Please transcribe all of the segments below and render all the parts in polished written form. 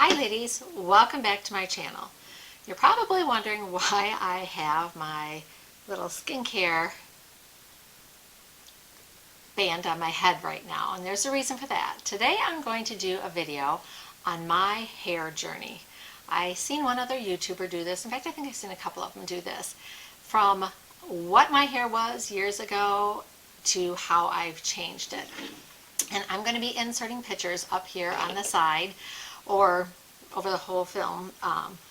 Hi ladies, welcome back to my channel. You're probably wondering why I have my little skincare band on my head right now, and there's a reason for that. Today I'm going to do a video on my hair journey. I seen one other YouTuber do this. In fact, I think I've seen a couple of them do this. From what my hair was years ago to how I've changed it. And I'm going to be inserting pictures up here on the side or over the whole film,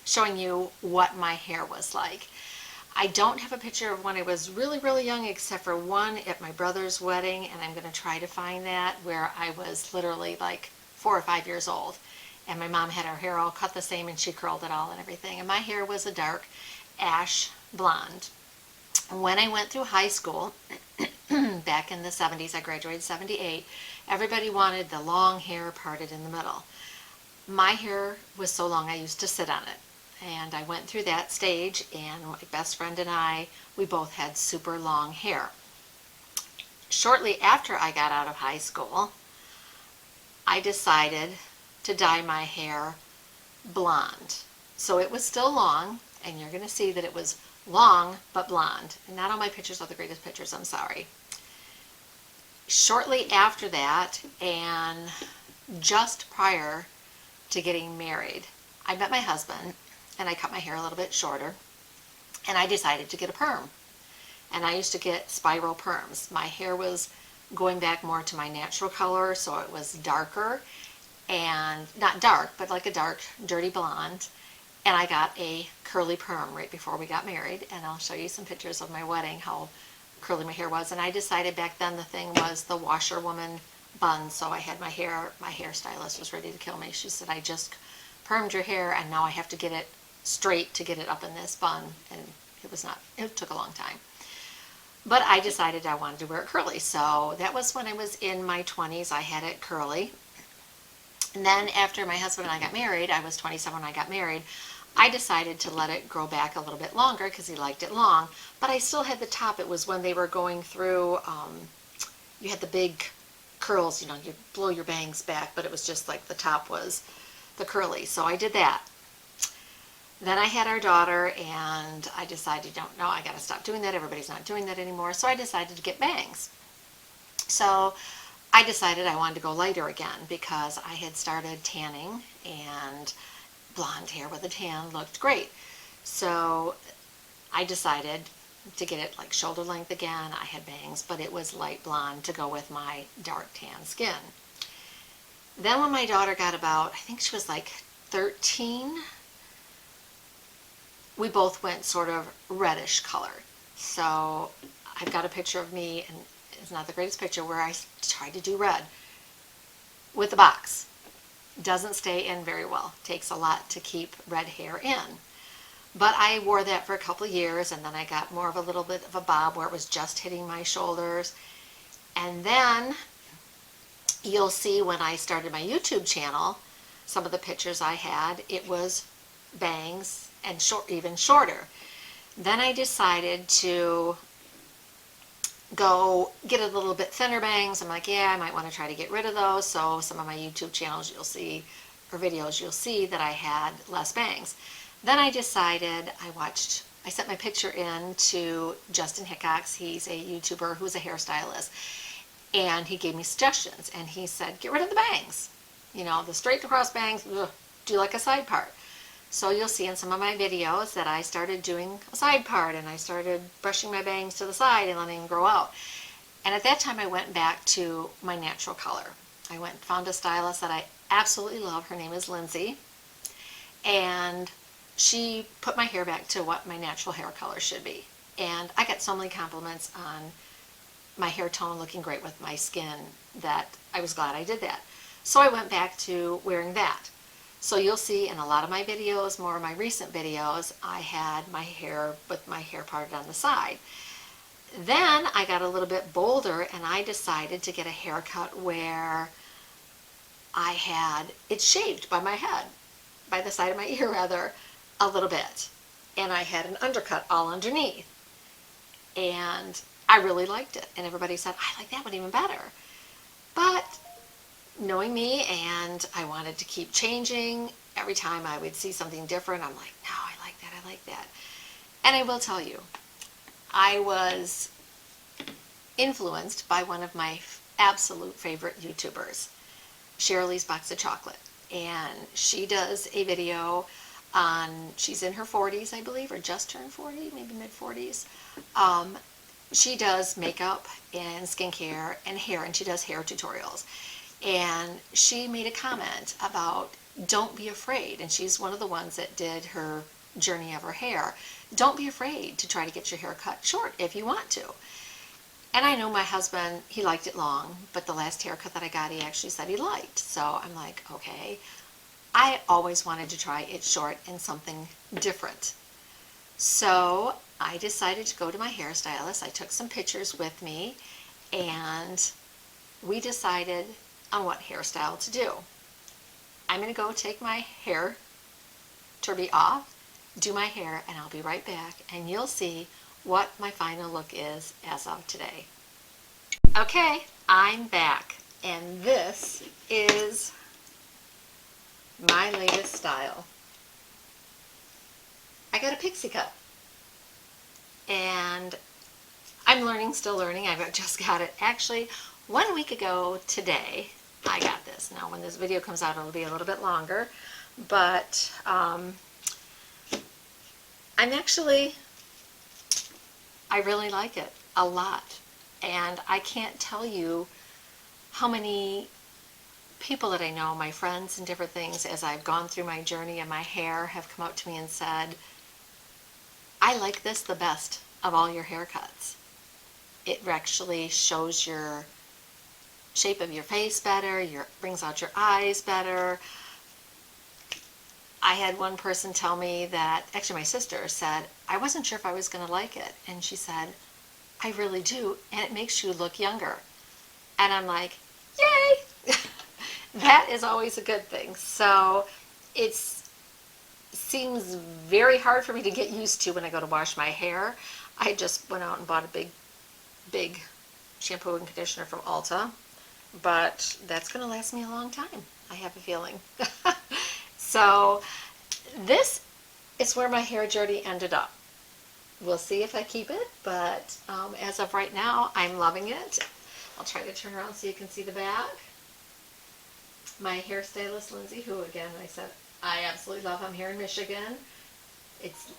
showing you what my hair was like. I don't have a picture of when I was really young except for one at my brother's wedding, and I'm going to try to find that, where I was literally like 4 or 5 years old, and my mom had her hair all cut the same and she curled it all and everything, and my hair was a dark ash blonde. When I went through high school back in the 70s, I graduated 78, everybody wanted the long hair parted in the middle. My hair was so long I used to sit on it, and I went through that stage, and my best friend and I, we both had super long hair. Shortly after I got out of high school, I decided to dye my hair blonde. So it was still long, and you're going to see that it was long but blonde. And not all my pictures are the greatest pictures, I'm sorry. Shortly after that, and just prior to getting married, I met my husband and I cut my hair a little bit shorter, and I decided to get a perm. And I used to get spiral perms. My hair was going back more to my natural color, so it was darker, and not dark, but like a dark dirty blonde. And I got a curly perm right before we got married, and I'll show you some pictures of my wedding, how curly my hair was. And I decided back then the thing was the washerwoman bun, so I had my hairstylist was ready to kill me. She said, I just permed your hair and now I have to get it straight to get it up in this bun, and it took a long time. But I decided I wanted to wear it curly, so that was when I was in my 20s. I had it curly. And then after my husband and I got married, I was 27 when I got married, I decided to let it grow back a little bit longer because he liked it long, but I still had the top. It was when they were going through, you had the big curls, you know, you blow your bangs back, but it was just like the top was the curly. So I did that. Then I had our daughter, and I decided, no, I got to stop doing that. Everybody's not doing that anymore. So I decided to get bangs. So I decided I wanted to go lighter again because I had started tanning, and blonde hair with a tan looked great. So I decided to get it like shoulder length again. I had bangs, but it was light blonde to go with my dark tan skin. Then when my daughter got about, I think she was like 13, we both went sort of reddish color. So I've got a picture of me, and it's not the greatest picture, where I tried to do red with the box. Doesn't stay in very well. Takes a lot to keep red hair in. But I wore that for a couple of years, and then I got more of a little bit of a bob where it was just hitting my shoulders. And then you'll see when I started my YouTube channel, some of the pictures I had, it was bangs and even shorter. Then I decided to go get a little bit thinner bangs. I'm like, yeah, I might want to try to get rid of those. So some of my YouTube channels you'll see, or videos you'll see that I had less bangs. Then I decided, I sent my picture in to Justin Hickox. He's a YouTuber who's a hairstylist, and he gave me suggestions, and he said, get rid of the bangs. You know, the straight across bangs, ugh, do like a side part. So you'll see in some of my videos that I started doing a side part, and I started brushing my bangs to the side and letting them grow out. And at that time I went back to my natural color. I went and found a stylist that I absolutely love. Her name is Lindsay, and she put my hair back to what my natural hair color should be. And I got so many compliments on my hair tone looking great with my skin that I was glad I did that. So I went back to wearing that. So you'll see in a lot of my videos, more of my recent videos, I had my hair with my hair parted on the side. Then I got a little bit bolder, and I decided to get a haircut where I had it shaved by my head, by the side of my ear rather, a little bit. And I had an undercut all underneath. And I really liked it. And everybody said, I like that one even better. But knowing me, and I wanted to keep changing. Every time I would see something different, I'm like, no, I like that, I like that. And I will tell you, I was influenced by one of my absolute favorite YouTubers, Shirley's Box of Chocolate. And she does a video on, she's in her 40s, I believe, or just turned 40, maybe mid 40s. She does makeup and skincare and hair, and she does hair tutorials. And she made a comment about don't be afraid, and she's one of the ones that did her journey of her hair. Don't be afraid to try to get your hair cut short if you want to. And I know my husband, he liked it long, but the last haircut that I got, he actually said he liked. So I'm like, okay. I always wanted to try it short and something different. So I decided to go to my hairstylist. I took some pictures with me, and we decided on what hairstyle to do. I'm going to go take my hair turby off, do my hair, and I'll be right back, and you'll see what my final look is as of today. Okay, I'm back, and this is my latest style. I got a pixie cut, and I'm learning, still learning. I've just got it actually 1 week ago today. I got this. Now when this video comes out, it'll be a little bit longer, but I really like it a lot. And I can't tell you how many people that I know, my friends and different things, as I've gone through my journey and my hair, have come up to me and said, I like this the best of all your haircuts. It actually shows your shape of your face better, brings out your eyes better. I had one person tell me that, actually my sister said, I wasn't sure if I was going to like it. And she said, I really do, and it makes you look younger. And I'm like, yay! That is always a good thing. So it seems very hard for me to get used to when I go to wash my hair. I just went out and bought a big shampoo and conditioner from Ulta, but that's going to last me a long time, I have a feeling. So this is where my hair journey ended up. We'll see if I keep it, but as of right now, I'm loving it. I'll try to turn around so you can see the back. My hairstylist, Lindsay, who again, I said I absolutely love. I'm here in Michigan. It's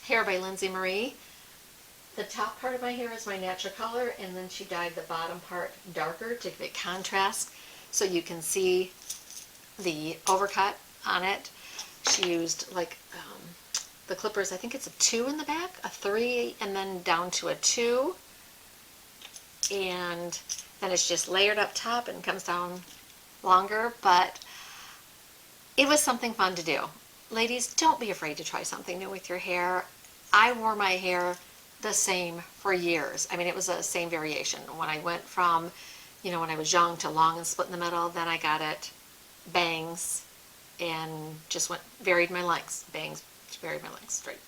Hair by Lindsay Marie. The top part of my hair is my natural color, and then she dyed the bottom part darker to give it contrast so you can see the overcut on it. She used like the clippers, I think it's a 2 in the back, a 3, and then down to a 2. And then it's just layered up top and comes down longer, but it was something fun to do. Ladies, don't be afraid to try something new with your hair. I wore my hair the same for years. I mean, it was the same variation. When I went from, when I was young to long and split in the middle, then I got it bangs and just varied my lengths. Bangs, varied my lengths straight,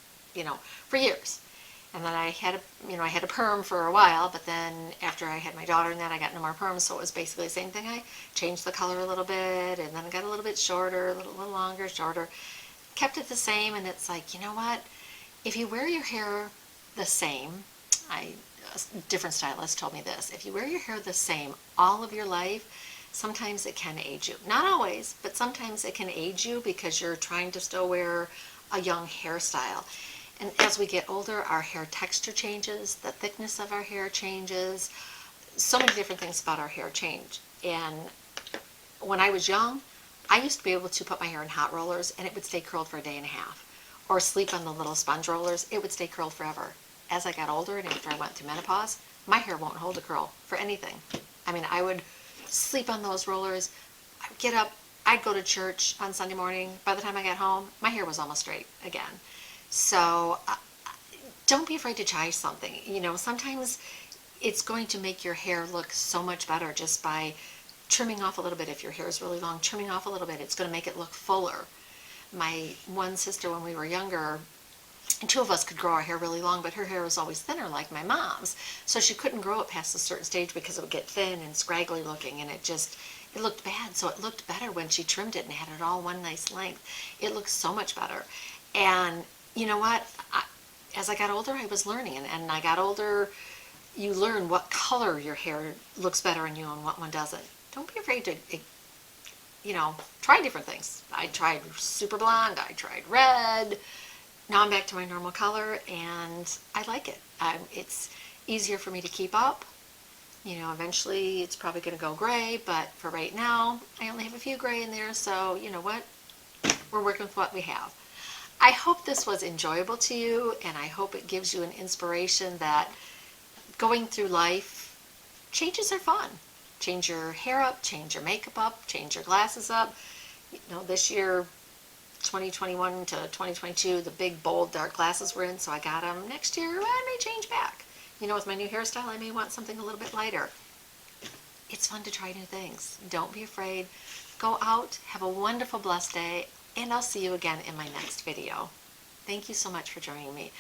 for years. And then I had a perm for a while, but then after I had my daughter and that, I got no more perms, so it was basically the same thing. I changed the color a little bit, and then I got a little bit shorter, a little longer, shorter. Kept it the same, and it's like, you know what? If you wear your hair the same, a different stylist told me this, if you wear your hair the same all of your life, sometimes it can age you. Not always, but sometimes it can age you because you're trying to still wear a young hairstyle. And as we get older, our hair texture changes, the thickness of our hair changes, so many different things about our hair change. And when I was young, I used to be able to put my hair in hot rollers and it would stay curled for a day and a half. Or sleep on the little sponge rollers, it would stay curled forever. As I got older and after I went through menopause, my hair won't hold a curl for anything. I mean, I would sleep on those rollers, I'd get up, I'd go to church on Sunday morning. By the time I got home, my hair was almost straight again. So don't be afraid to try something. Sometimes it's going to make your hair look so much better just by trimming off a little bit. If your hair is really long, trimming off a little bit, it's going to make it look fuller. My one sister, when we were younger, and 2 of us could grow our hair really long, but her hair was always thinner like my mom's. So she couldn't grow it past a certain stage because it would get thin and scraggly looking, and it it looked bad. So it looked better when she trimmed it and had it all one nice length. It looks so much better. And you know what? As I got older, I was learning, and I got older, you learn what color your hair looks better on you and what one doesn't. Don't be afraid to, try different things. I tried super blonde, I tried red. Now I'm back to my normal color, and I like it. It's easier for me to keep up. Eventually it's probably going to go gray, but for right now, I only have a few gray in there, so you know what? We're working with what we have. I hope this was enjoyable to you, and I hope it gives you an inspiration that going through life, changes are fun. Change your hair up, change your makeup up, change your glasses up. This year, 2021 to 2022, the big, bold, dark glasses were in, so I got them. Next year, I may change back. With my new hairstyle, I may want something a little bit lighter. It's fun to try new things. Don't be afraid. Go out, have a wonderful, blessed day, and I'll see you again in my next video. Thank you so much for joining me.